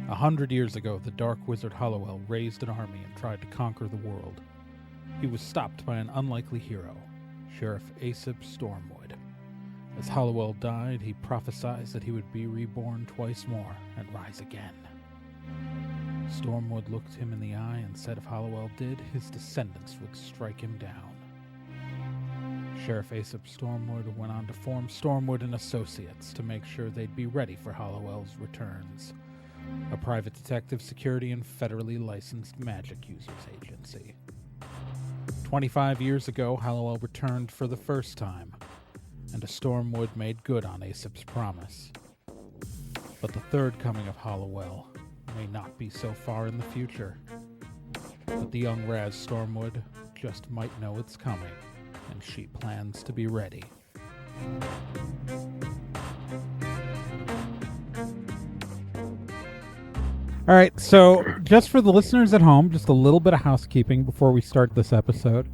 100 years ago, the dark wizard Hollowell raised an army and tried to conquer the world. He was stopped by an unlikely hero, Sheriff Aesop Stormwood. As Hollowell died, he prophesied that he would be reborn twice more and rise again. Stormwood looked him in the eye and said if Hollowell did, his descendants would strike him down. Sheriff Aesop Stormwood went on to form Stormwood and Associates to make sure they'd be ready for Hollowell's returns, a private detective, security, and federally licensed magic users agency. 25 years ago, Hollowell returned for the first time, and a Stormwood made good on Aesop's promise. But the third coming of Hollowell may not be so far in the future. But the young Raz Stormwood just might know it's coming, and she plans to be ready. All right, so just for the listeners at home, just a little bit of housekeeping before we start this episode.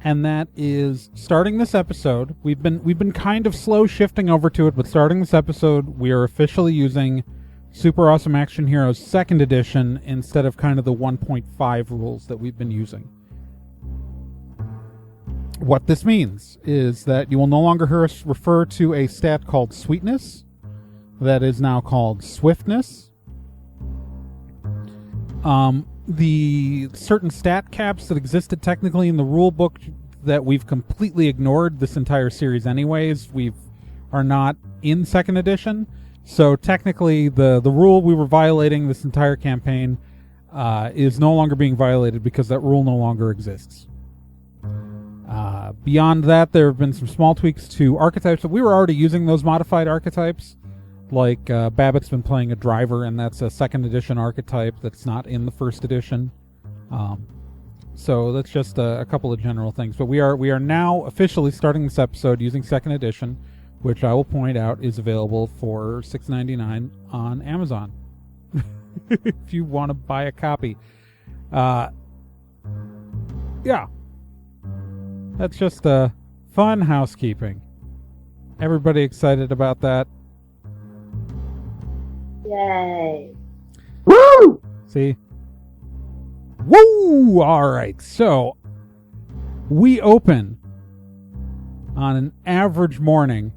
And that is, starting this episode, we've been kind of slow shifting over to it, but starting this episode, we are officially using Super Awesome Action Heroes 2nd Edition instead of kind of the 1.5 rules that we've been using. What this means is that you will no longer hear us refer to a stat called Sweetness, that is now called Swiftness. The certain stat caps that existed technically in the rule book that we've completely ignored this entire series anyways, are not in 2nd edition. So technically the rule we were violating this entire campaign is no longer being violated because that rule no longer exists. Beyond that, there have been some small tweaks to archetypes, but we were already using those modified archetypes. Like, Babbitt's been playing a driver, and that's a 2nd edition archetype that's not in the 1st edition. So that's just a couple of general things. But we are now officially starting this episode using 2nd edition, which I will point out is available for $6.99 on Amazon. If you want to buy a copy. Yeah. That's just fun housekeeping. Everybody excited about that? Yay. Woo! See? Woo! Alright, so we open on an average morning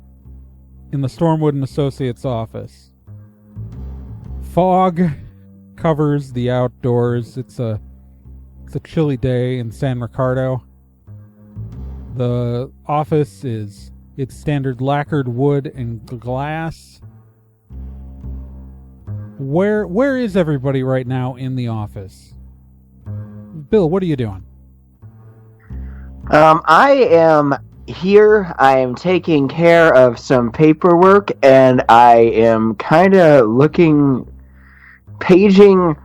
in the Stormwood and Associates office. Fog covers the outdoors. It's a chilly day in San Ricardo. The office it's standard lacquered wood and glass. Where is everybody right now in the office? Bill, what are you doing? I am here. I am taking care of some paperwork, and I am kind of paging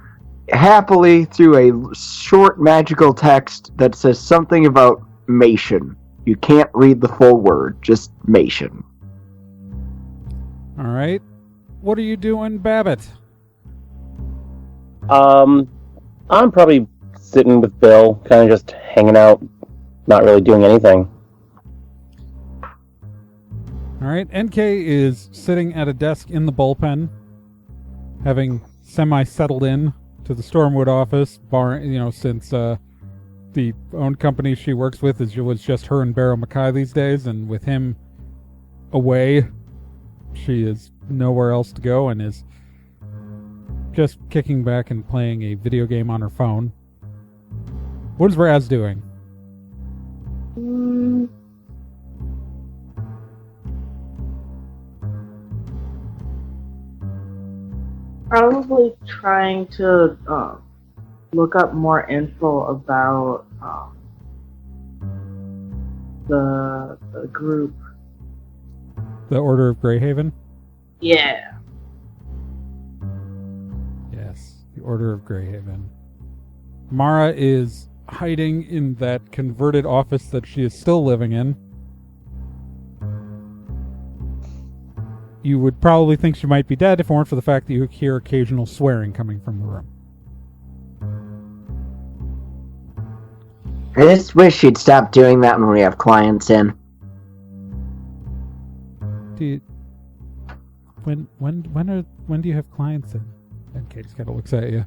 happily through a short magical text that says something about Mation. You can't read the full word, just Mation. All right. What are you doing, Babbitt? I'm probably sitting with Bill, kind of just hanging out, not really doing anything. All right. NK is sitting at a desk in the bullpen, having semi-settled in to the Stormwood office, since the owned company she works with was just her and Barrow Mackay these days, and with him away, she is nowhere else to go and is just kicking back and playing a video game on her phone. What is Raz doing? Probably trying to look up more info about the group. The Order of Greyhaven? Yeah. Yes, the Order of Greyhaven. Mara is hiding in that converted office that she is still living in. You would probably think she might be dead if it weren't for the fact that you hear occasional swearing coming from the room. I just wish she'd stop doing that when we have clients in. When do you have clients in? And Katie kind of looks at you.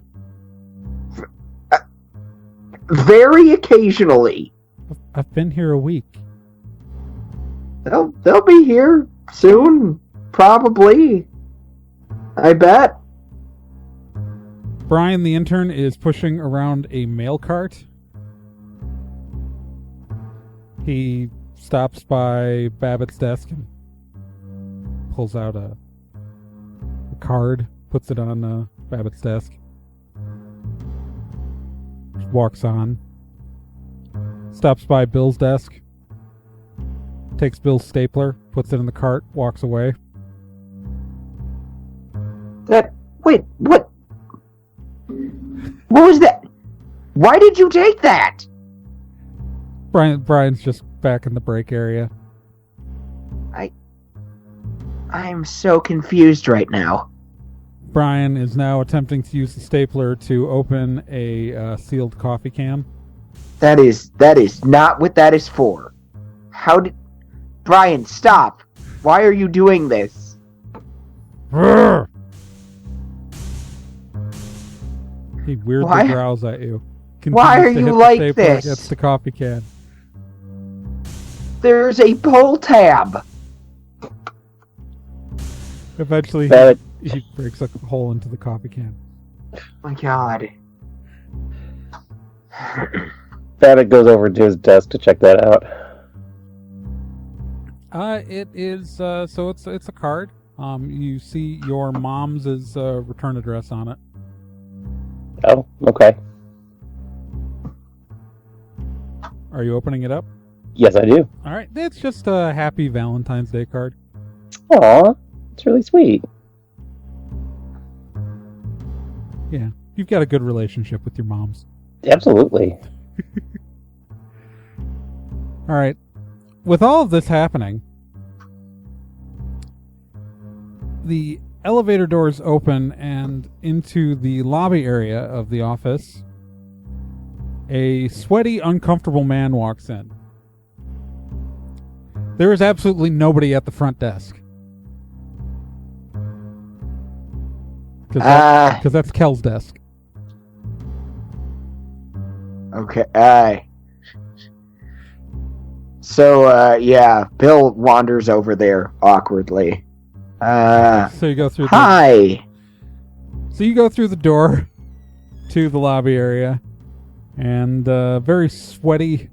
Very occasionally. I've been here a week. They'll be here soon, probably. I bet. Brian, the intern, is pushing around a mail cart. He stops by Babbitt's desk and pulls out a card, puts it on Babbitt's desk. Walks on. Stops by Bill's desk. Takes Bill's stapler, puts it in the cart, walks away. Wait, what? What was that? Why did you take that? Brian's just back in the break area. I'm so confused right now. Brian is now attempting to use the stapler to open a sealed coffee can. That is not what that is for. Brian, stop. Why are you doing this? He weirdly growls at you. Why are you like this? Against the coffee can. There's a pull tab. Eventually, he breaks a hole into the coffee can. Oh my God. Babbitt goes over to his desk to check that out. It is so it's a card. You see your mom's return address on it. Oh, okay. Are you opening it up? Yes, I do. All right, it's just a happy Valentine's Day card. Aw, it's really sweet. Yeah, you've got a good relationship with your moms. Absolutely. All right. With all of this happening, the elevator doors open and into the lobby area of the office, a sweaty, uncomfortable man walks in. There is absolutely nobody at the front desk. Because that's Kel's desk. Okay. So, Bill wanders over there awkwardly. So you go through. Hi. So you go through the door to the lobby area, and very sweaty.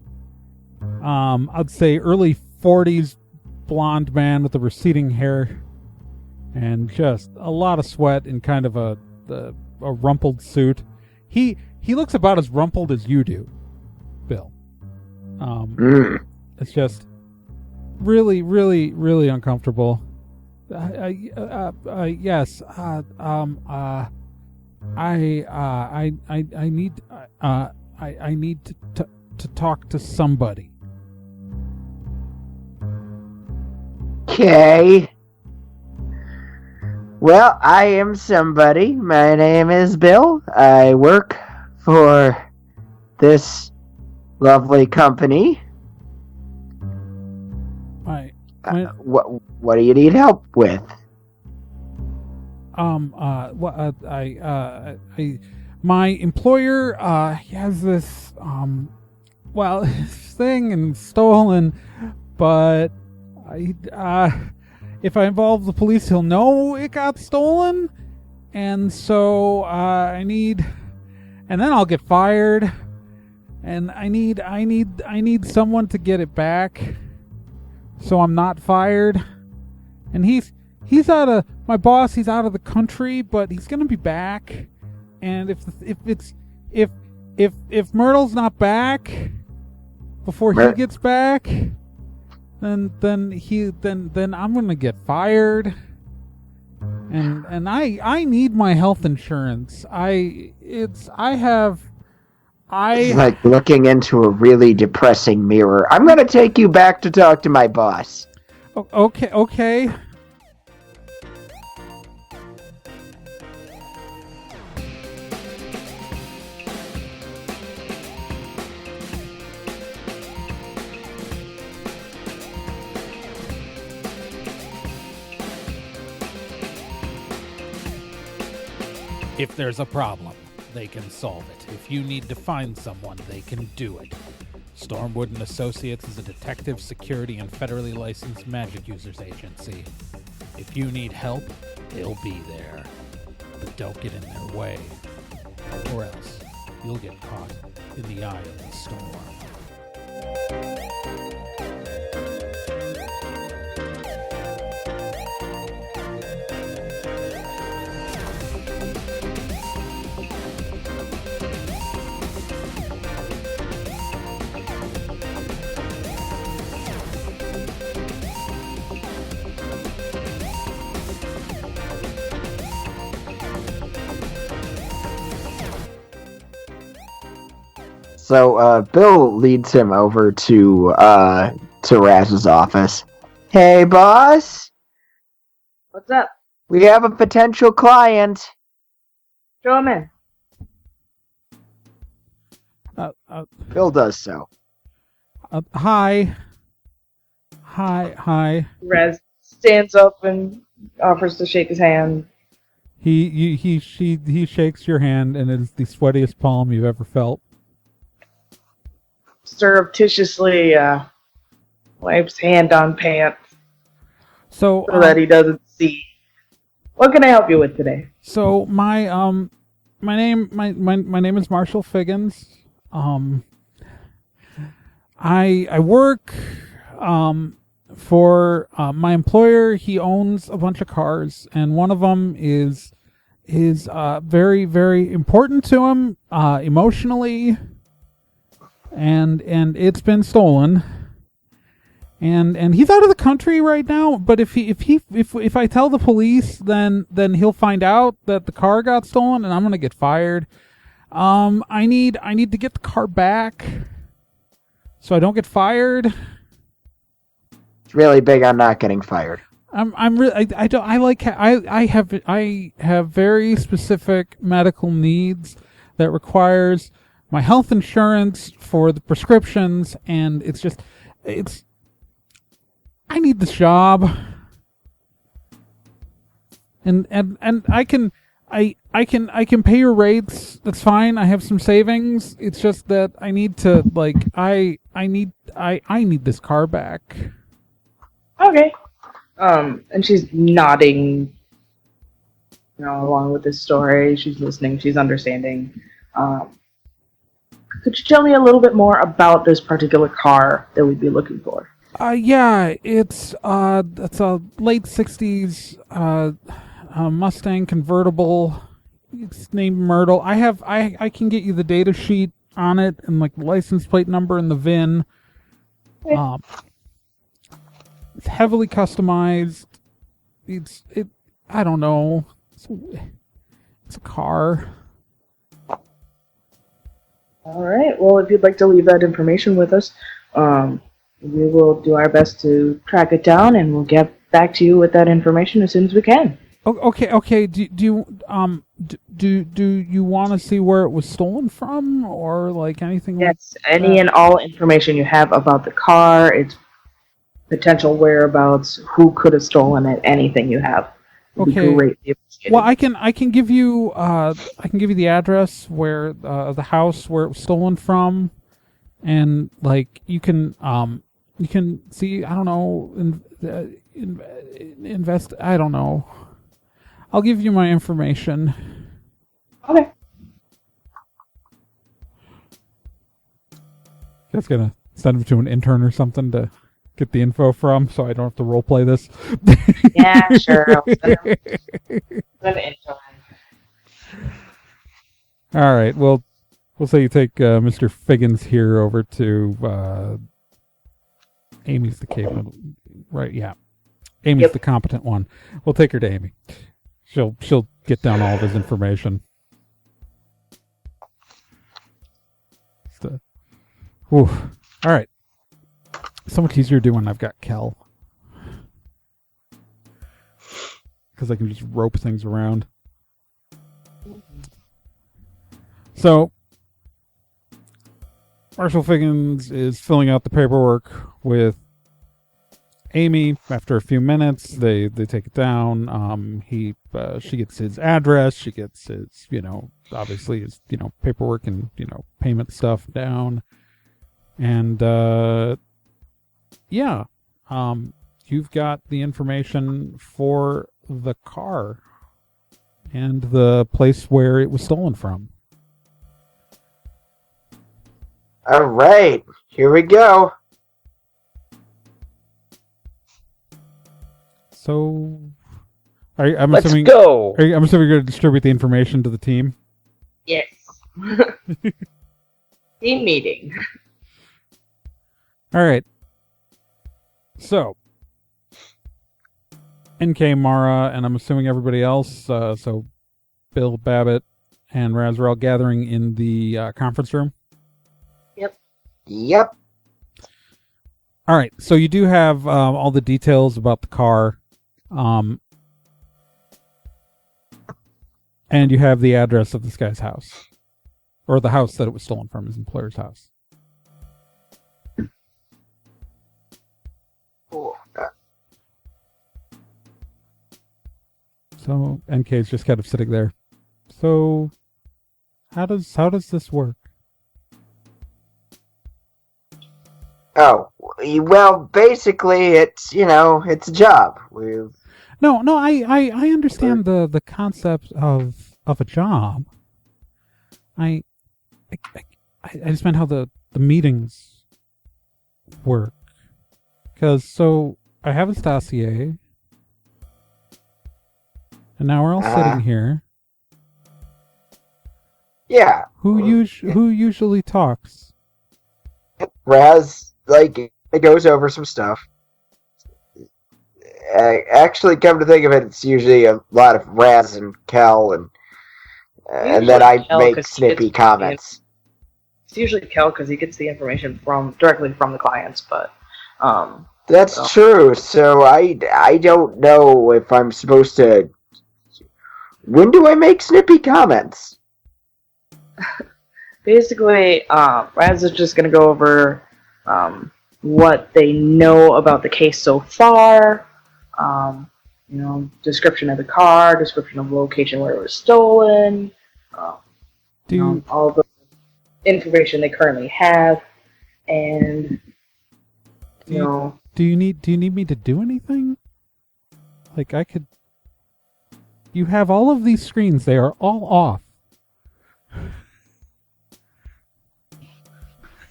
I'd say early 40s blonde man with a receding hair, and just a lot of sweat in kind of a rumpled suit. He looks about as rumpled as you do, Bill. It's just really, really, really uncomfortable. Yes. I need to talk to somebody. Okay. Well, I am somebody. My name is Bill. I work for this lovely company. What do you need help with? My employer has this thing and stolen, but if I involve the police, he'll know it got stolen, and so and then I'll get fired, and I need someone to get it back, so I'm not fired. And he's my boss. He's out of the country, but he's gonna be back. And if Myrtle's not back before he gets back, then I'm gonna get fired. And I need my health insurance. It's like looking into a really depressing mirror. I'm gonna take you back to talk to my boss. Okay. If there's a problem, they can solve it. If you need to find someone, they can do it. Stormwood and Associates is a detective, security, and federally licensed magic users agency. If you need help, they'll be there. But don't get in their way, or else you'll get caught in the eye of the storm. So Bill leads him over to Raz's office. Hey, boss. What's up? We have a potential client. Show him in. Bill does so. Hi. Hi. Rez stands up and offers to shake his hand. He shakes your hand, and it's the sweatiest palm you've ever felt. Surreptitiously wipes hand on pants So that he doesn't see. What can I help you with today? So my name is Marshall Figgins. I work for my employer. He owns a bunch of cars, and one of them is very, very important to him emotionally, and it's been stolen. And he's out of the country right now. But if I tell the police, then he'll find out that the car got stolen, and I'm gonna get fired. I need to get the car back, so I don't get fired. It's really big on not getting fired. I have very specific medical needs that requires my health insurance for the prescriptions, and I need this job, and I can pay your rates. That's fine. I have some savings. It's just that I need to I need this car back. Okay. And she's nodding, along with this story. She's listening. She's understanding. Could you tell me a little bit more about this particular car that we'd be looking for? Yeah, it's a late '60s Mustang convertible. It's named Myrtle. I can get you the data sheet on it and the license plate number and the VIN. Okay. It's heavily customized. I don't know. It's a car. All right. Well, if you'd like to leave that information with us, we will do our best to track it down, and we'll get back to you with that information as soon as we can. Okay. Do you want to see where it was stolen from, or anything? Yes. Any and all information you have about the car, its potential whereabouts, who could have stolen it, anything you have. Would be greatly appreciated. Well, I can give you the address where the house where it was stolen from, and you can see. I don't know. Invest. I don't know. I'll give you my information. Okay. Just gonna send him to an intern or something to get the info from, so I don't have to role play this. Yeah, sure. I'll send him an intern. All right. Well, we'll say you take Mr. Figgins here over to Amy's the capable, right? Yeah, Amy's the competent one. We'll take her to Amy. She'll get down all of his information. All right. So much easier to do when I've got Kel, because I can just rope things around. So Marshall Figgins is filling out the paperwork with Amy, after a few minutes, they take it down. She gets his address. She gets his, obviously his, paperwork and, payment stuff down. And, you've got the information for the car and the place where it was stolen from. All right, here we go. So, Let's go. I'm assuming you're going to distribute the information to the team. Yes. Team meeting. All right. So, NK, Mara, and I'm assuming everybody else. So, Bill, Babbitt, and Raz are all gathering in the conference room. Yep. All right. So you do have all the details about the car, and you have the address of this guy's house, or the house that it was stolen from, his employer's house. So NK's just kind of sitting there. So how does this work? Oh, well, basically, it's a job. No, I understand the concept of a job. I just meant how the meetings work. Because, so, I have a dossier, and now we're all sitting here. Yeah. Who usually talks? Raz, it goes over some stuff. Actually, come to think of it, it's usually a lot of Raz and Kel, and then I make snippy comments. It's usually Kel because he gets the information directly from the clients, but that's true. So I don't know if I'm supposed to. When do I make snippy comments? Basically, Raz is just going to go over what they know about the case so far, description of the car, description of the location where it was stolen, all the information they currently have, and do you need me to do anything? I could. You have all of these screens; they are all off.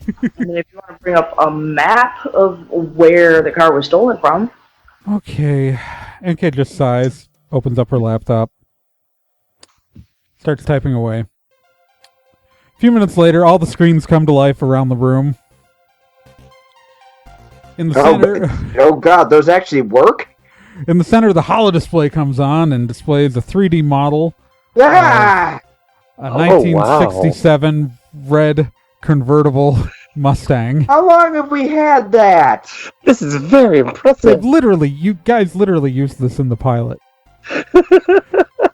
And then if you want to bring up a map of where the car was stolen from. Okay. NK just sighs, opens up her laptop, starts typing away. A few minutes later, all the screens come to life around the room. In the center... Oh god, those actually work? In the center, the holodisplay comes on and displays a 3D model. Ah! A 1967 red convertible Mustang. How long have we had that? This is very impressive. You guys literally used this in the pilot.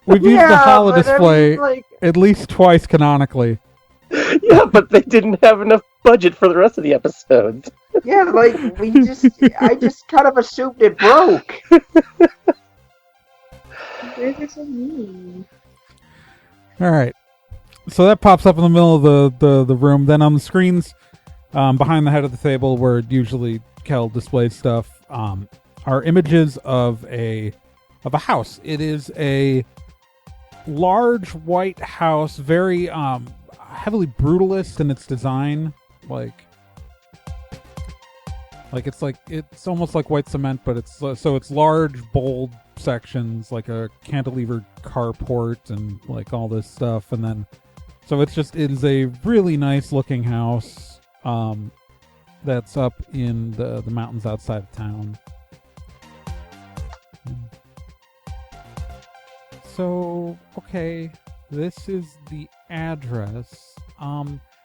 We've used the holodisplay at least twice canonically. Yeah, but they didn't have enough budget for the rest of the episodes. Yeah, I just kind of assumed it broke. Alright. So that pops up in the middle of the room. Then on the screens, behind the head of the table where usually Kel displays stuff, are images of a house. It is a large white house, very heavily brutalist in its design. It's almost like white cement, but it's large, bold sections, like a cantilevered carport and all this stuff, and then so it is a really nice looking house that's up in the mountains outside of town. So, okay, this is the address.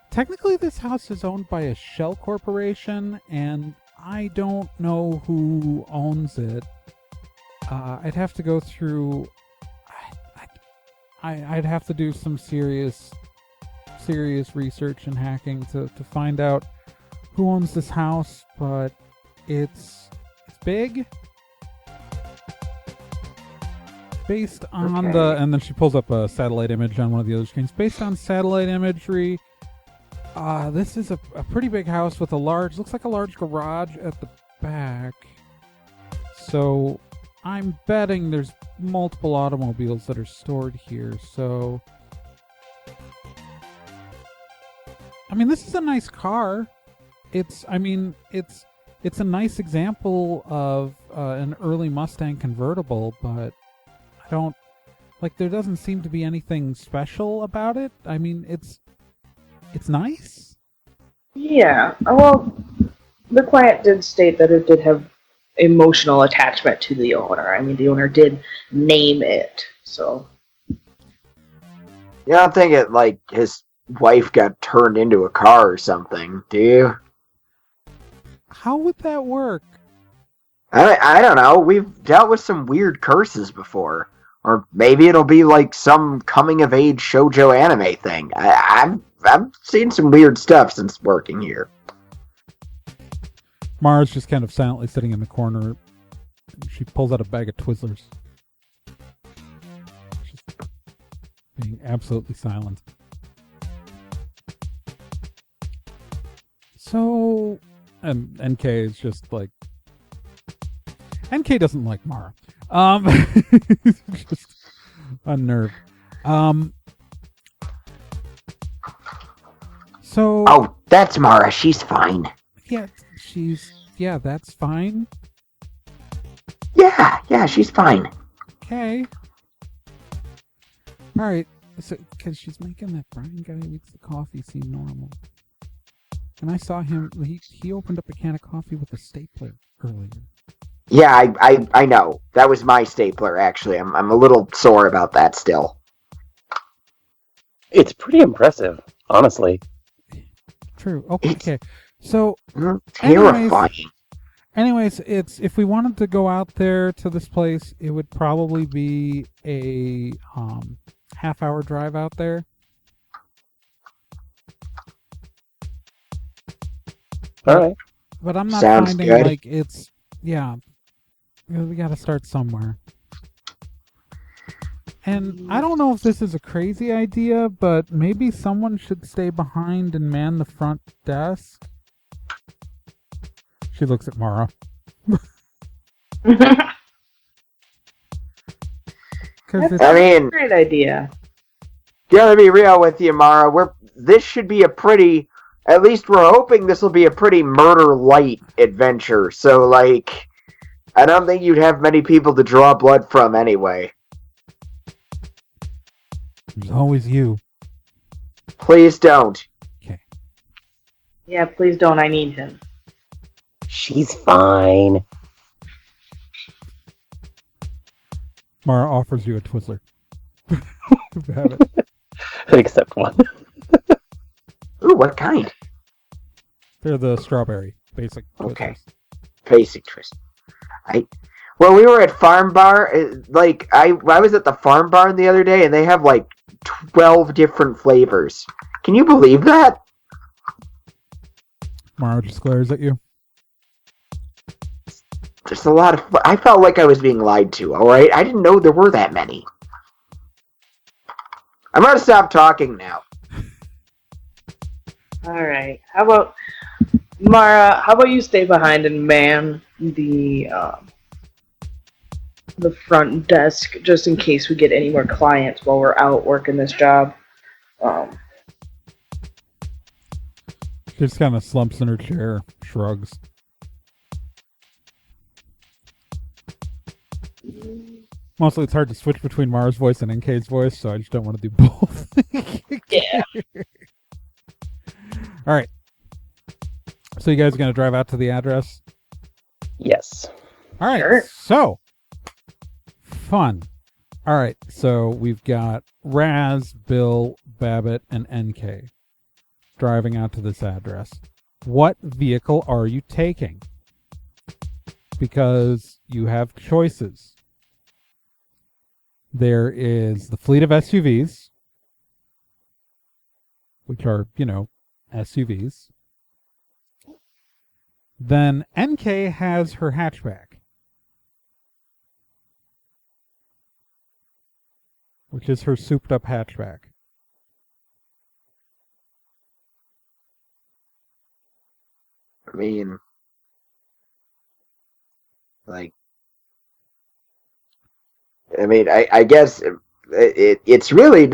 Technically this house is owned by a shell corporation, and I don't know who owns it. I'd have to go through... I'd have to do some serious research and hacking to find out who owns this house, but it's big. Based on Okay. and then she pulls up a satellite image on one of the other screens. Based on satellite imagery, this is a pretty big house with looks like a large garage at the back. So I'm betting there's multiple automobiles that are stored here. So, I mean, this is a nice car. It's a nice example of an early Mustang convertible, but there doesn't seem to be anything special about it. I mean, it's nice. Yeah. Well, the client did state that it did have emotional attachment to the owner. I mean, the owner did name it, so. You don't think it, like, his wife got turned into a car or something, do you? How would that work? I don't know. We've dealt with some weird curses before. Or maybe it'll be like some coming-of-age shoujo anime thing. I've seen some weird stuff since working here. Mara's just kind of silently sitting in the corner. She pulls out a bag of Twizzlers. Just being absolutely silent. So, and NK is just like... NK doesn't like Mara. Just unnerved. So... Oh, that's Mara. She's fine. Yeah, that's fine. Yeah, she's fine. Okay. Alright, so, because she's making that Brian guy who makes the coffee seem normal. And I saw him, he opened up a can of coffee with a stapler earlier. Yeah, I know. That was my stapler, actually. I'm a little sore about that still. It's pretty impressive, honestly. True. Okay. So, Terrifying. anyways, it's if we wanted to go out there to this place, it would probably be a half-hour drive out there. All right. But I'm not Sounds finding good. like it's we got to start somewhere. And I don't know if this is a crazy idea, but maybe someone should stay behind and man the front desk. She looks at Mara. That's I mean, a great idea. gotta be real with you, Mara. This should be at least we're hoping this will be a pretty murder-light adventure. So, like, I don't think you'd have many people to draw blood from anyway. There's always you. Please don't. Okay. Yeah, please don't. I need him. She's fine. Mara offers you a Twizzler. Have it. Except one. Ooh, what kind? They're the strawberry basic Twizzlers. Okay. Basic twist. Well, we were at Farm Bar. I was at the Farm Barn the other day, and they have like 12 different flavors. Can you believe that? Mara just glares at you. There's a lot of. I felt like I was being lied to. All right, I didn't know there were that many. I'm gonna stop talking now. All right. How about Mara? How about you stay behind and man the front desk just in case we get any more clients while we're out working this job. She just kind of slumps in her chair, shrugs. Mostly it's hard to switch between Mara's voice and NK's voice, so I just don't want to do both. Yeah. All right. So you guys are going to drive out to the address? Yes. All right. Sure. So, fun. All right. So we've got Raz, Bill, Babbitt, and NK driving out to this address. What vehicle are you taking? Because you have choices. There is the fleet of SUVs, which are, SUVs. Then NK has her hatchback. which is her souped-up hatchback. I mean, like, I guess it's really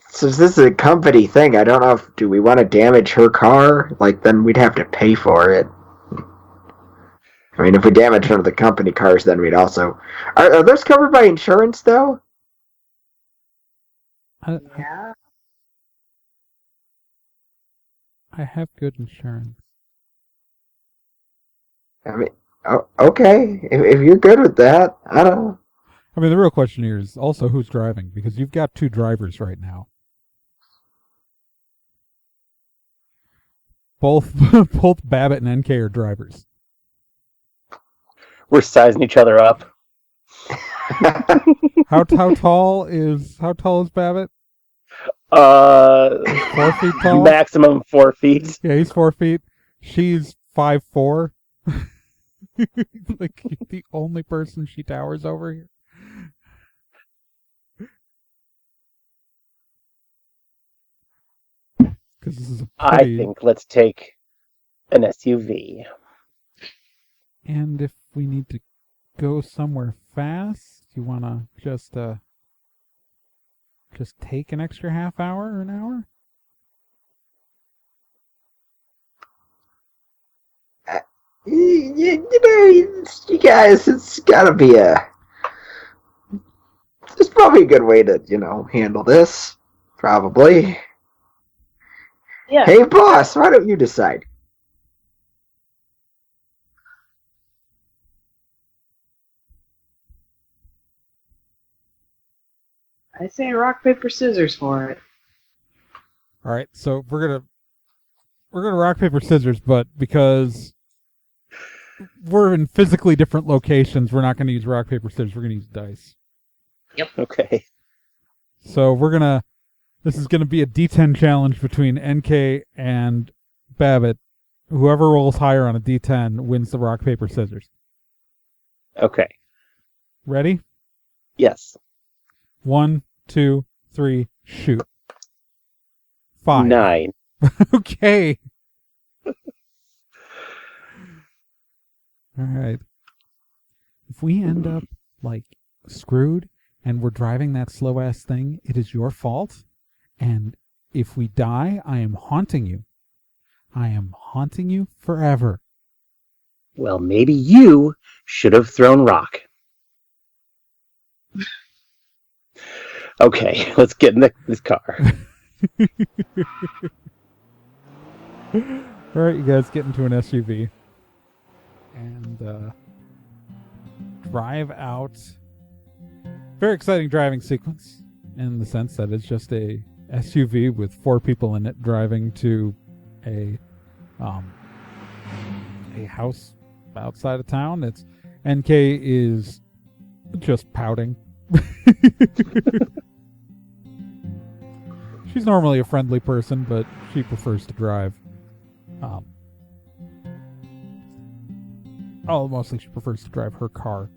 since this is a company thing. I don't know if do we want to damage her car? Like, then we'd have to pay for it. I mean, if we damage one of the company cars, then we'd also. Are those covered by insurance though? Yeah. I have good insurance. I mean, okay. If you're good with that, I don't know. I mean, the real question here is also who's driving, because you've got two drivers right now. Both Babbitt and NK are drivers. We're sizing each other up. How tall is Babbitt? 4 feet tall? Maximum 4 feet. Yeah, he's 4 feet. She's 5'4". Like the only person she towers over here. Because this is a pretty... I think let's take an SUV. And if we need to go somewhere fast, you want to just take an extra half hour or an hour? You know, you guys, it's gotta be There's probably a good way to, handle this. Probably. Yeah. Hey, boss, why don't you decide? I say rock, paper, scissors for it. All right, so we're gonna rock, paper, scissors, but because we're in physically different locations, we're not going to use rock, paper, scissors. We're going to use dice. Yep. Okay. So this is going to be a D10 challenge between NK and Babbitt. Whoever rolls higher on a D10 wins the rock, paper, scissors. Okay. Ready? Yes. 1, 2, 3, shoot. 5. 9. Okay. All right. If we end up, screwed and we're driving that slow-ass thing, it is your fault. And if we die, I am haunting you. I am haunting you forever. Well, maybe you should have thrown rock. Okay, let's get in this car. All right, you guys get into an SUV and drive out. Very exciting driving sequence in the sense that it's just a SUV with 4 people in it driving to a house outside of town. It's NK is just pouting. She's normally a friendly person, but she prefers to drive. Mostly she prefers to drive her car.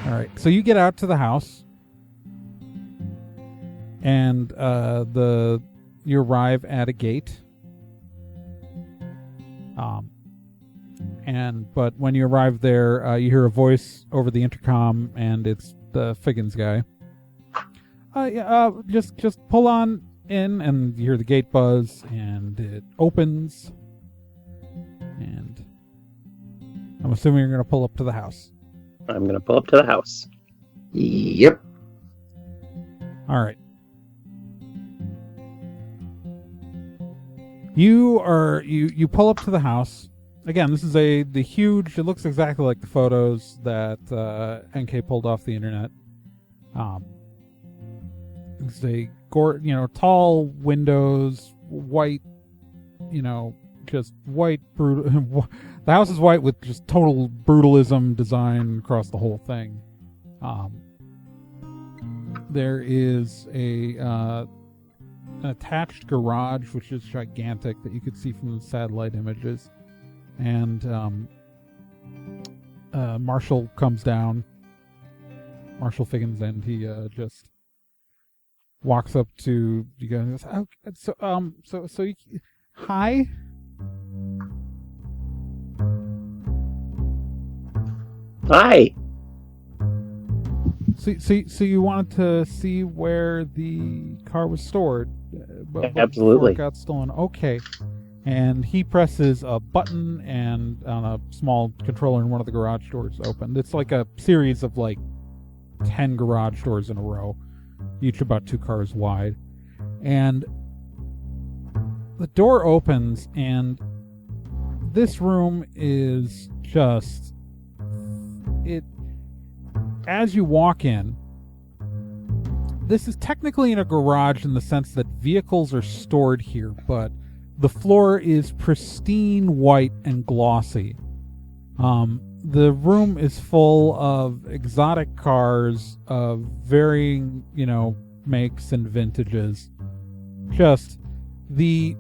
All right, so you get out to the house, and you arrive at a gate. But when you arrive there, you hear a voice over the intercom, and it's the Figgins guy. Just pull on in, and you hear the gate buzz, and it opens. And I'm assuming you're going to pull up to the house. I'm going to pull up to the house. Yep. All right. You pull up to the house. Again, this is the huge. It looks exactly like the photos that NK pulled off the internet. It's a tall windows, white, just white brutal. The house is white with just total brutalism design across the whole thing. There is an attached garage, which is gigantic, that you could see from the satellite images. And Marshall comes down Marshal Figgins, and he just walks up to you guys and goes, "Oh, so you, hi." Hi. So you wanted to see where the car was stored, but Absolutely. before it got stolen. Okay. And he presses a button, and on a small controller, and one of the garage doors opened. It's like a series of 10 garage doors in a row, each about 2 cars wide. And the door opens, and this room is just it. As you walk in, this is technically in a garage in the sense that vehicles are stored here, but the floor is pristine white and glossy. The room is full of exotic cars of varying, makes and vintages. Just the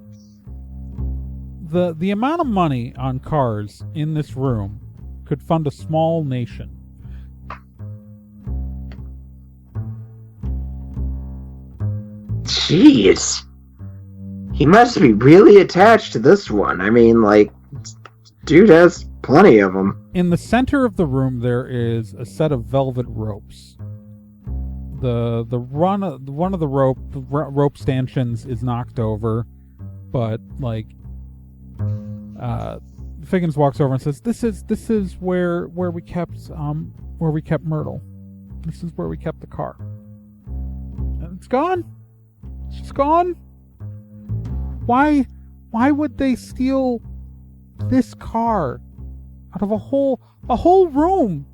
amount of money on cars in this room could fund a small nation. Jeez. He must be really attached to this one. I mean, dude has plenty of them. In the center of the room, there is a set of velvet ropes. One of the rope stanchions is knocked over, but Figgins walks over and says, "This is where we kept Myrtle. This is where we kept the car. And it's gone. It's just gone. Why would they steal this car out of a whole room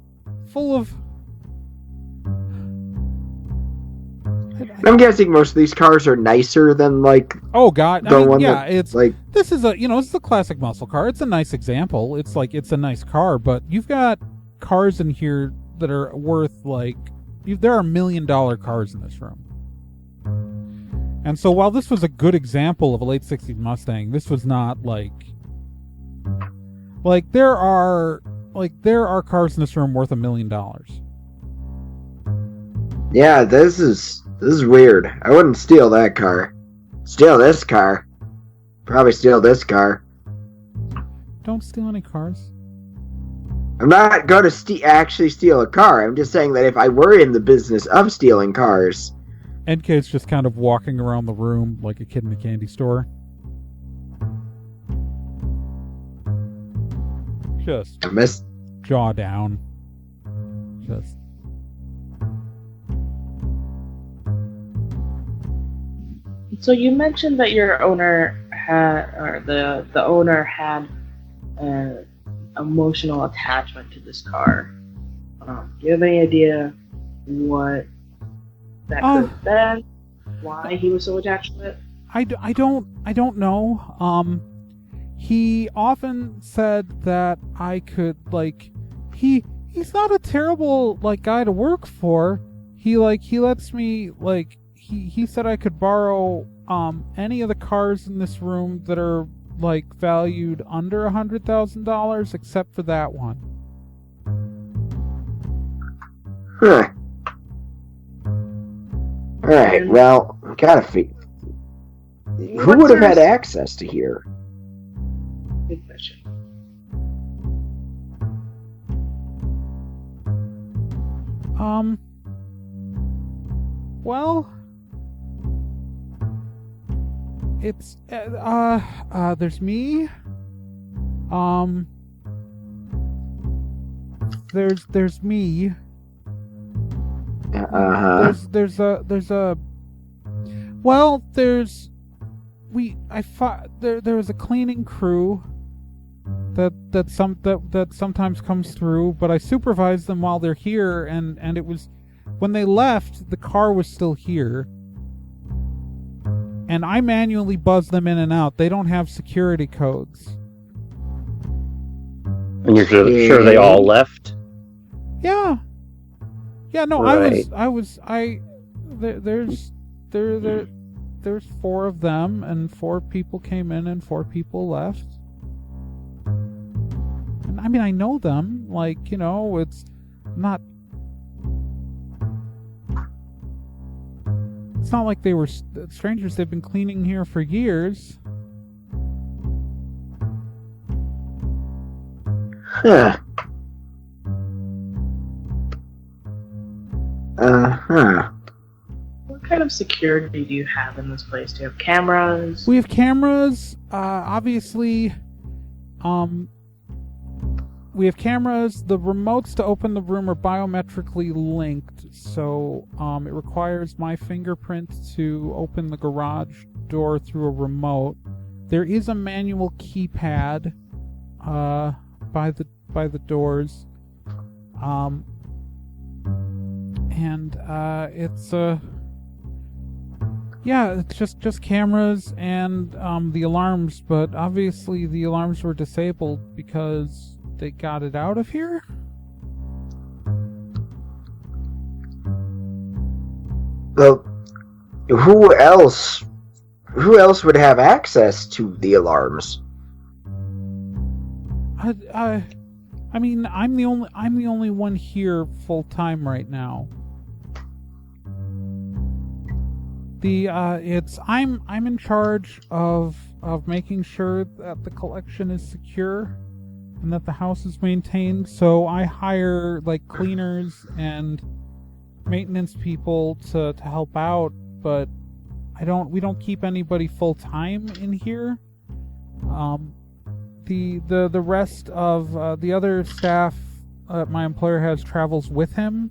full of?" I'm guessing most of these cars are nicer than Oh God! It's that, this is a classic muscle car. It's a nice example. It's a nice car, but you've got cars in here that are worth there are $1 million cars in this room. And so while this was a good example of a late 60s Mustang, this was not there are cars in this room worth $1 million. Yeah, this is weird. I wouldn't steal that car. Steal this car. Probably steal this car. Don't steal any cars. I'm not going to actually steal a car. I'm just saying that if I were in the business of stealing cars... NK's just kind of walking around the room like a kid in a candy store. Just jaw down. Just... So you mentioned that your owner had, or the owner had an emotional attachment to this car. Do you have any idea what that could have been? Why he was so attached to it? I don't know. He often said that I could he's not a terrible guy to work for. He lets me he said I could borrow any of the cars in this room that are valued under $100,000 except for that one. Huh. Alright, well, gotta figure. Who would have had access to here? Good question. Well, it's there's me. There's me. Uh-huh. There's there was a cleaning crew that sometimes comes through, but I supervise them while they're here, and it was when they left, the car was still here, and I manually buzz them in and out. They don't have security codes. And you're sure they all left? Yeah. Yeah, no, right. There's 4 of them, and 4 people came in and 4 people left. And I mean, I know them, it's not... It's not like they were strangers. They've been cleaning here for years. Huh. Uh-huh. What kind of security do you have in this place? Do you have cameras? We have cameras. Obviously, we have cameras. The remotes to open the room are biometrically linked, so it requires my fingerprint to open the garage door through a remote. There is a manual keypad by the doors, and it's just cameras and the alarms. But obviously, the alarms were disabled because they got it out of here? Well, who else would have access to the alarms? I mean, I'm the only one here full time right now. I'm in charge of making sure that the collection is secure and that the house is maintained, so I hire like cleaners and maintenance people to help out, but we don't keep anybody full time in here. The rest of the other staff my employer has travels with him.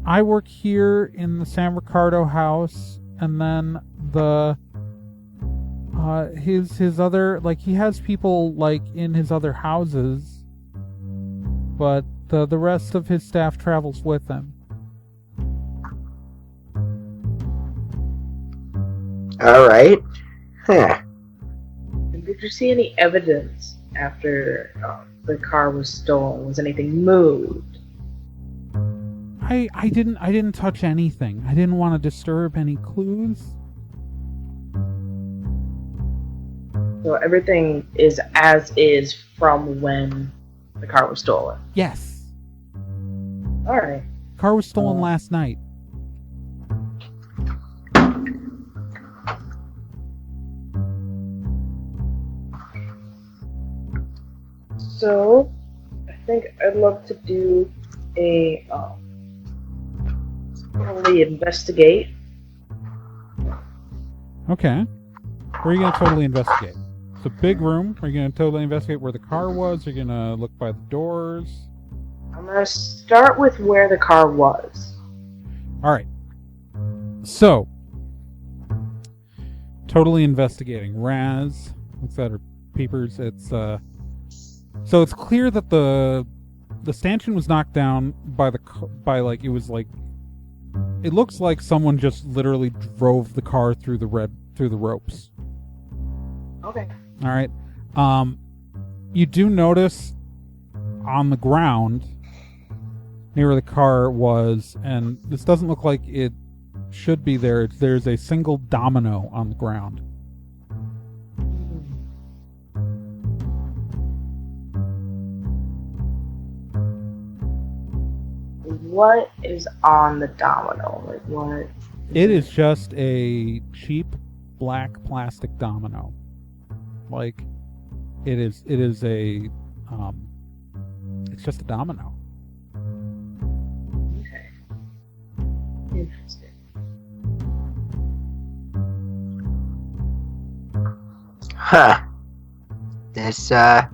I work here in the San Ricardo house, and then his other, like, he has people like in his other houses, but the rest of his staff travels with him. All right. Huh. Did you see any evidence after the car was stolen? Was anything moved? I didn't touch anything. I didn't want to disturb any clues. So everything is as is from when the car was stolen? Yes. Alright. Car was stolen last night. So, I think I'd love to do a totally investigate. Okay. Where are you going to totally investigate? It's a big room. Are you going to totally investigate where the car was? Are you going to look by the doors? I'm going to start with where the car was. Alright. So, totally investigating. Raz, what's that? Or Peepers? It's, so it's clear that the stanchion was knocked down it looks like someone just literally drove the car through the ropes. Okay. All right. You do notice on the ground near where the car was, and this doesn't look like it should be there. There's a single domino on the ground. What is on the domino? Like, what? It is just a cheap black plastic domino. Like, it's just a domino. Okay. Interesting. Huh. This, I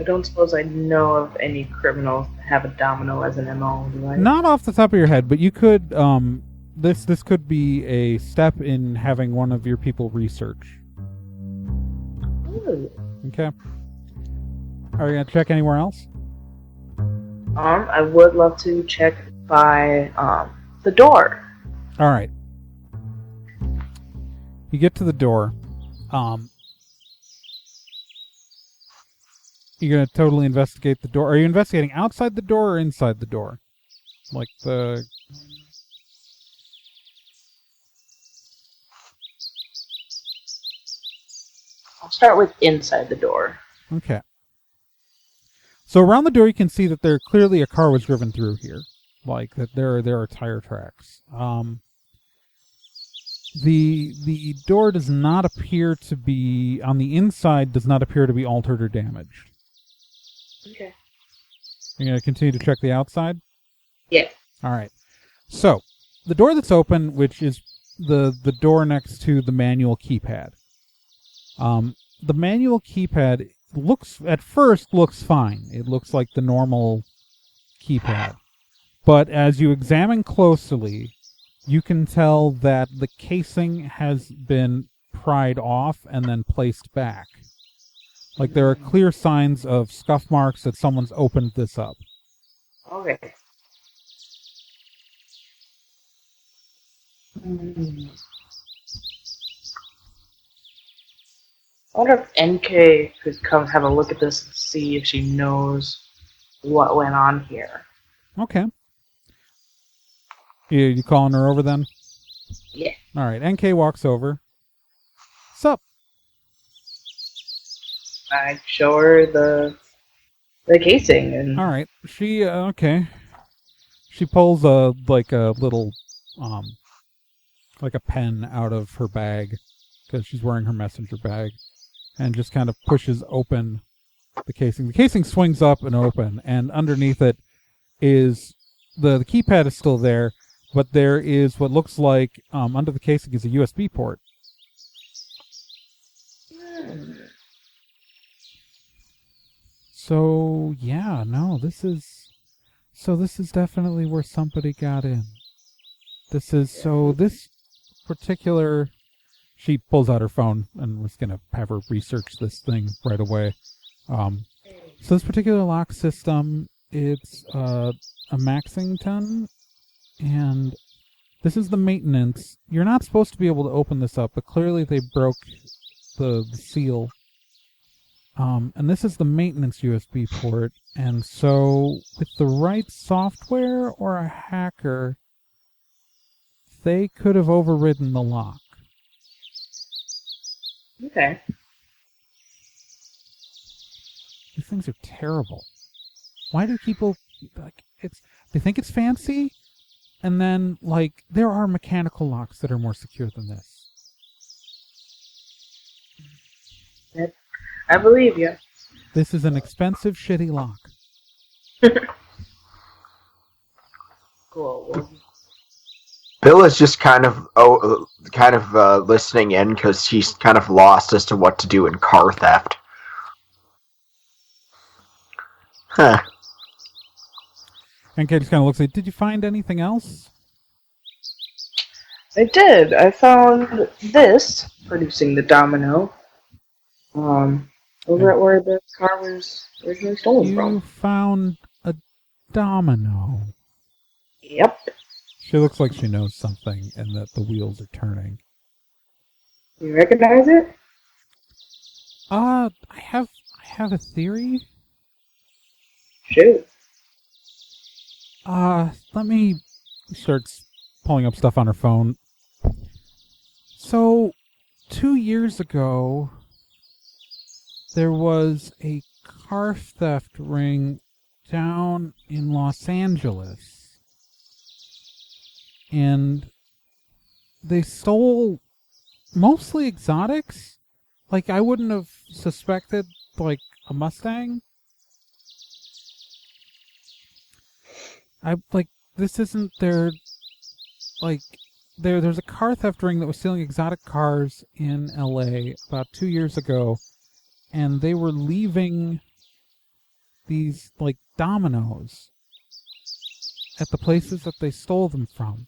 don't suppose I know of any criminals that have a domino as an MO, do I? Not off the top of your head, but you could, this could be a step in having one of your people research. Ooh. Okay. Are you going to check anywhere else? I would love to check by the door. All right. You get to the door. You're going to totally investigate the door. Are you investigating outside the door or inside the door? Like the... I'll start with inside the door. Okay. So around the door, you can see that there clearly a car was driven through here, like that there are tire tracks. The door does not appear to be on the inside. Does not appear to be altered or damaged. Okay. You're gonna continue to check the outside. Yeah. All right. So the door that's open, which is the door next to the manual keypad. The manual keypad at first looks fine. It looks like the normal keypad. But as you examine closely, you can tell that the casing has been pried off and then placed back. Like there are clear signs of scuff marks that someone's opened this up. Okay. I wonder if NK could come have a look at this and see if she knows what went on here. Okay. You calling her over then? Yeah. All right. NK walks over. Sup? I show her the casing and All right. She okay. She pulls a little like a pen out of her bag because she's wearing her messenger bag, and just kind of pushes open the casing. The casing swings up and open, and underneath it is the keypad is still there, but there is what looks like under the casing is a USB port. So yeah, no, this is definitely where somebody got in. This particular. She pulls out her phone and was gonna have her research this thing right away. So this particular lock system, it's a Maxington, and this is the maintenance. You're not supposed to be able to open this up, but clearly they broke the seal. And this is the maintenance USB port, and so with the right software or a hacker, they could have overridden the lock. okay. These things are terrible. Why do people they think it's fancy, and then there are mechanical locks that are more secure than this. I believe you. This is an expensive, shitty lock. Cool. Well, Bill is just kind of listening in because he's kind of lost as to what to do in car theft. Huh. And Kate just kind of looks at, did you find anything else? I did. I found this, producing the Domino, over at where the car was originally stolen You from. found a domino. Yep. She looks like she knows something and that the wheels are turning. You recognize it? I have a theory. Shoot. Let me start pulling up stuff on her phone. So, 2 years ago, there was a car theft ring down in Los Angeles. And they stole mostly exotics. I wouldn't have suspected, a Mustang. This isn't their, there's a car theft ring that was stealing exotic cars in LA about 2 years ago, and they were leaving these, dominoes at the places that they stole them from.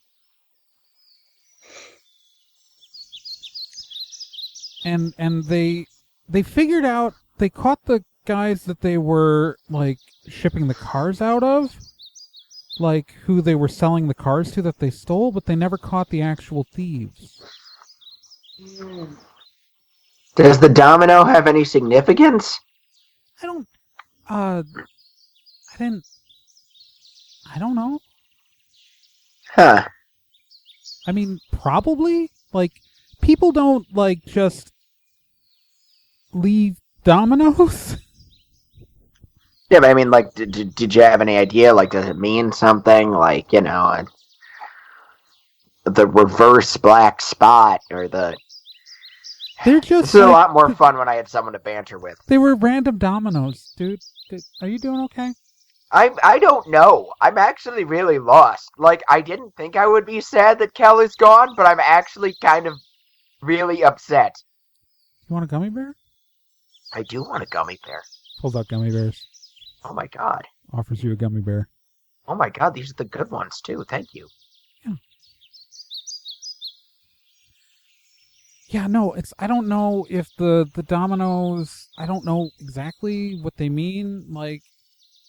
And they figured out, they caught the guys that they were, shipping the cars out of, who they were selling the cars to that they stole, but they never caught the actual thieves. Does the domino have any significance? I don't know. Huh. I mean, probably. People don't, just leave dominoes. Yeah, but I mean, like, did you have any idea? Like, does it mean something? Like, the reverse black spot or the. They're This just is a like lot more fun when I had someone to banter with. they were random dominoes, dude. Are you doing okay? I don't know. I'm actually really lost. Like, I didn't think I would be sad that Kel is gone, but I'm actually kind of really upset. You want a gummy bear? I do want a gummy bear. Pulls out gummy bears. Oh my god. Offers you a gummy bear. Oh my god, these are the good ones too. Thank you. Yeah, no, I don't know if the dominoes, I don't know exactly what they mean. Like,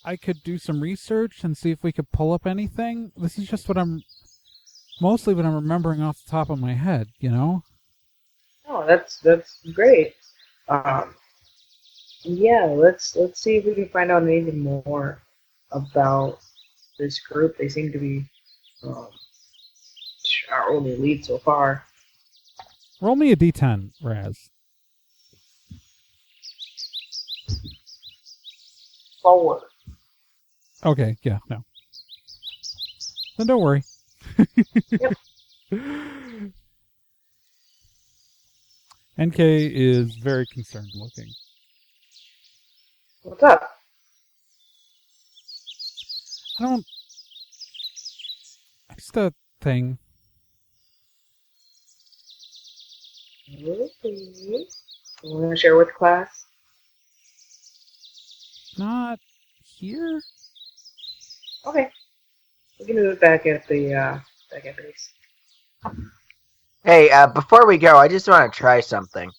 I could do some research and see if we could pull up anything. This is just mostly what I'm remembering off the top of my head, you know? Oh, that's great. Yeah, let's see if we can find out anything more about this group. They seem to be um, our only lead so far. Roll me a d10, Raz. 4. Okay, yeah, no. Then don't worry. Yep. NK is very concerned looking. What's up? Just a thing. Okay. You want to share with class? Not here? Okay. We can do it back at base. Hey, before we go, I just want to try something.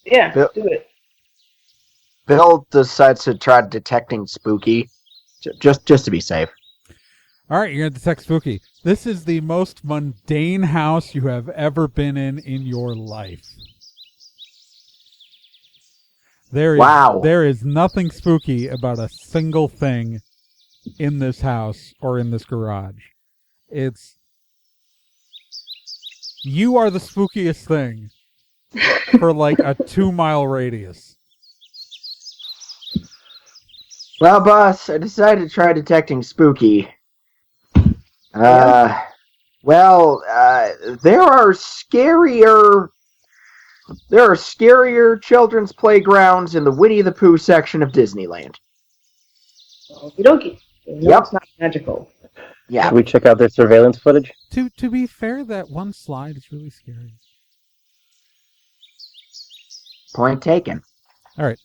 Yeah, Bill- do it. Bill decides to try detecting spooky, just to be safe. All right, you're going to detect Spooky. This is the most mundane house you have ever been in your life. There is nothing spooky about a single thing in this house or in this garage. You are the spookiest thing for like a 2-mile radius. Well, boss, I decided to try detecting spooky. There are scarier children's playgrounds in the Winnie the Pooh section of Disneyland. Okie dokie. Yep. It's not magical. Yeah. Should we check out their surveillance footage? To be fair, that one slide is really scary. Point taken. All right,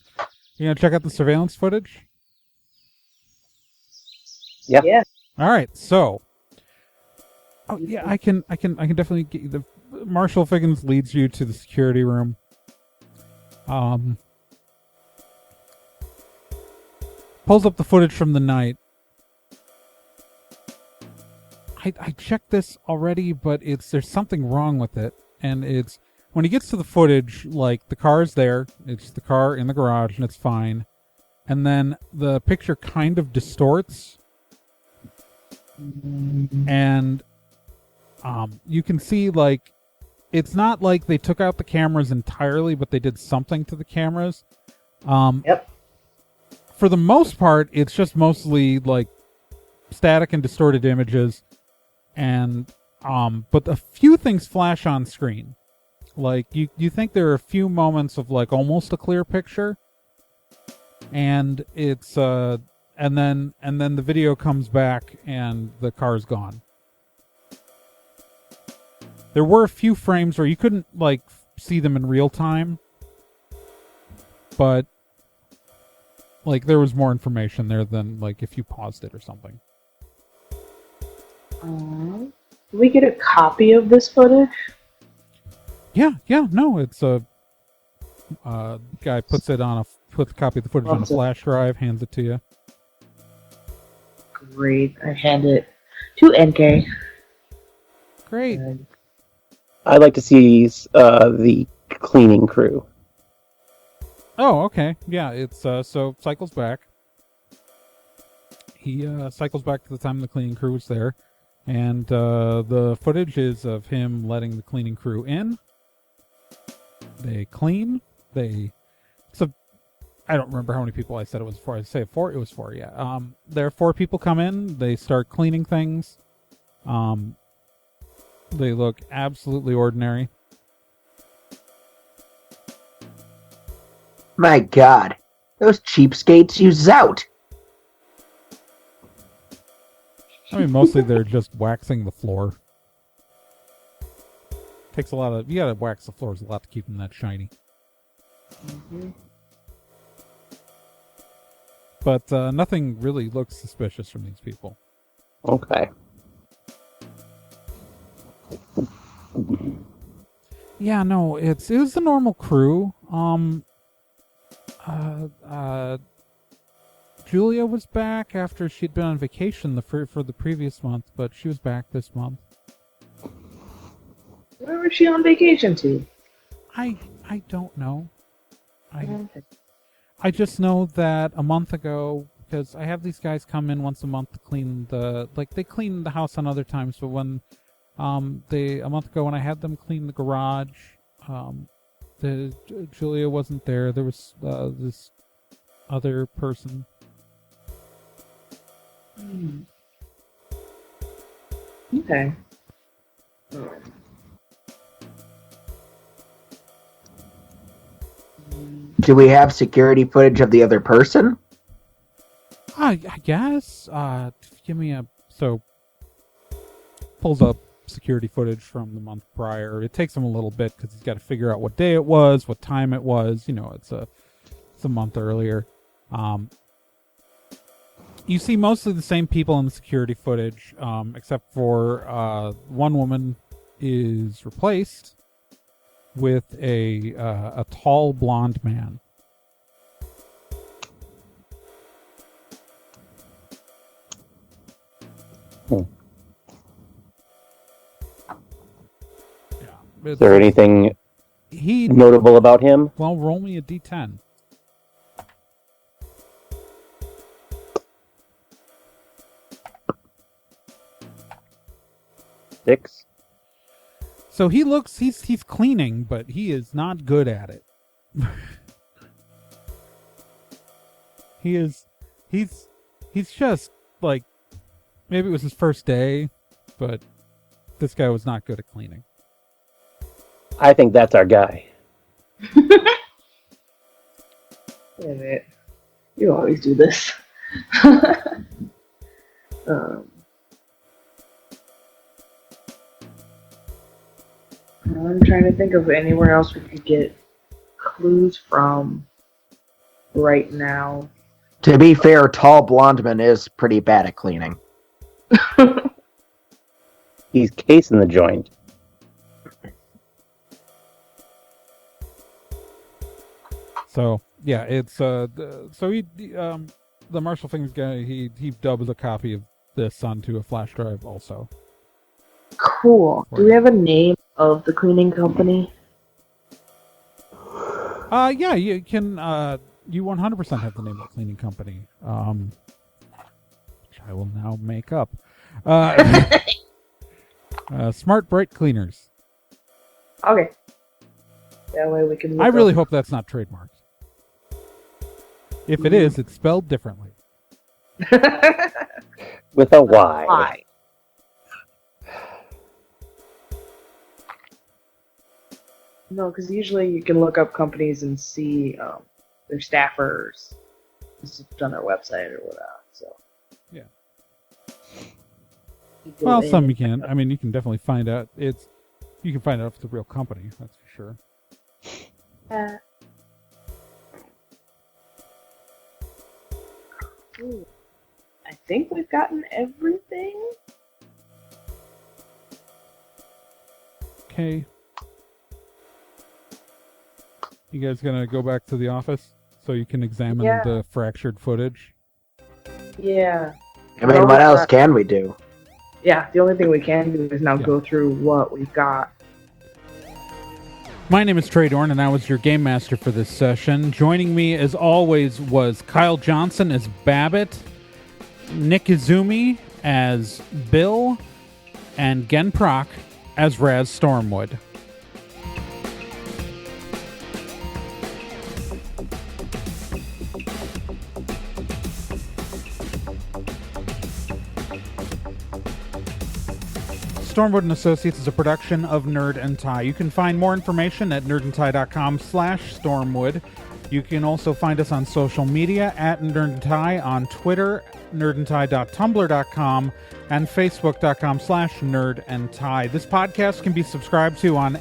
you gonna check out the surveillance footage? Yeah. Yeah. All right, so. Oh yeah, I can definitely get you Marshall Figgins leads you to the security room. Pulls up the footage from the night. I checked this already, but there's something wrong with it, and it's when he gets to the footage, like the car's there, it's the car in the garage, and it's fine, and then the picture kind of distorts, and you can see like it's not like they took out the cameras entirely, but they did something to the cameras. Yep. For the most part, it's just mostly like static and distorted images, and but a few things flash on screen. Like you think there are a few moments of like almost a clear picture, and it's and then the video comes back and the car's gone. There were a few frames where you couldn't like see them in real time, but like there was more information there than like if you paused it or something. Can we get a copy of this footage? Yeah, no, it's a guy puts a copy of the footage on a flash drive, hands it to you. Great. I hand it to NK. Great. I'd like to see the cleaning crew. Oh, okay. Yeah, it's so cycles back. He cycles back to the time the cleaning crew was there, and the footage is of him letting the cleaning crew in. They clean. I don't remember how many people I said it was for. I say 4. It was 4. Yeah. There are 4 people come in. They start cleaning things. They look absolutely ordinary. My God, those cheapskates use Zout. I mean, mostly they're just waxing the floor. Takes a lot of... You gotta wax the floors a lot to keep them that shiny. Mm-hmm. But nothing really looks suspicious from these people. Okay. Yeah, no, it was the normal crew. Julia was back after she'd been on vacation for the previous month, but she was back this month. Where was she on vacation to? I don't know. I just know that a month ago, because I have these guys come in once a month to clean they clean the house on other times, but when a month ago when I had them clean the garage, Julia wasn't there. There was this other person. Okay. Do we have security footage of the other person? I guess. Give me a... So, pulls up security footage from the month prior. It takes him a little bit because he's got to figure out what day it was, what time it was. You know, it's a month earlier. You see mostly the same people in the security footage, except for one woman is replaced with a tall blonde man. Is there anything notable about him? Well, roll me a d10. Six. So he looks, he's cleaning, but he is not good at it. he's just like, maybe it was his first day, but this guy was not good at cleaning. I think that's our guy. Damn it. You always do this. I'm trying to think of anywhere else we could get clues from right now. To be fair, tall blonde man is pretty bad at cleaning. He's casing the joint. So yeah, it's the Marshall Things guy, he dubbed a copy of this onto a flash drive also. Cool. Do we have a name of the cleaning company? Yeah, you can. You 100% have the name of the cleaning company, which I will now make up. Smart Bright Cleaners. Okay. That way we can look I really up. hope that's not trademarked. If it is, it's spelled differently. With a Y. Why? No, because usually you can look up companies and see their staffers on their website or whatever. So yeah. Well, Some you can. I mean, you can definitely find out. You can find out if it's a real company. That's for sure. I think we've gotten everything. Okay. You guys gonna go back to the office so you can examine the fractured footage? Yeah. I mean, what else can we do? Yeah, the only thing we can do is now go through what we've got. My name is Trey Dorn, and I was your game master for this session. Joining me, as always, was Kyle Johnson as Babbitt, Nick Izumi as Bill, and Gen Proc as Raz Stormwood. Stormwood and Associates is a production of Nerd and Tie. You can find more information at nerdandtie.com/Stormwood. You can also find us on social media at Nerd and Tie on Twitter, nerdandtie.tumblr.com, and facebook.com/nerdandtie. This podcast can be subscribed to on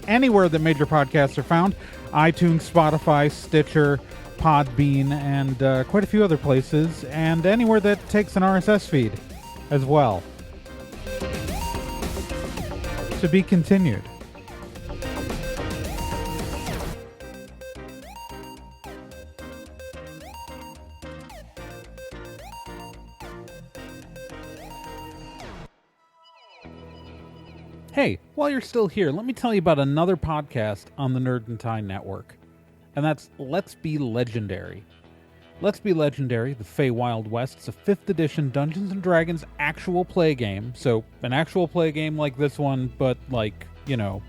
anywhere that major podcasts are found: iTunes, Spotify, Stitcher, Podbean, and quite a few other places, and anywhere that takes an RSS feed as well. To be continued. Hey, while you're still here, let me tell you about another podcast on the Nerd and Tie Network, and that's Let's Be Legendary. Let's Be Legendary, the Fey Wild West, is a 5th edition Dungeons & Dragons actual play game. So, an actual play game like this one, but like, in a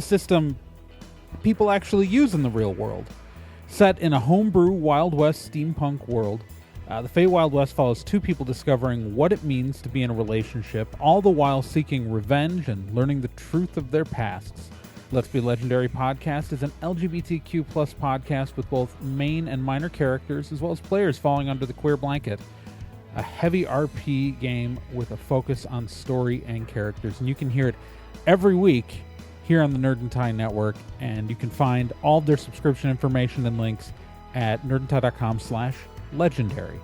system people actually use in the real world. Set in a homebrew Wild West steampunk world, the Fey Wild West follows two people discovering what it means to be in a relationship, all the while seeking revenge and learning the truth of their pasts. Let's Be Legendary podcast is an LGBTQ+ podcast with both main and minor characters, as well as players falling under the queer blanket. A heavy RP game with a focus on story and characters, and you can hear it every week here on the Nerd and Tie Network, and you can find all of their subscription information and links at nerdandtie.com/legendary.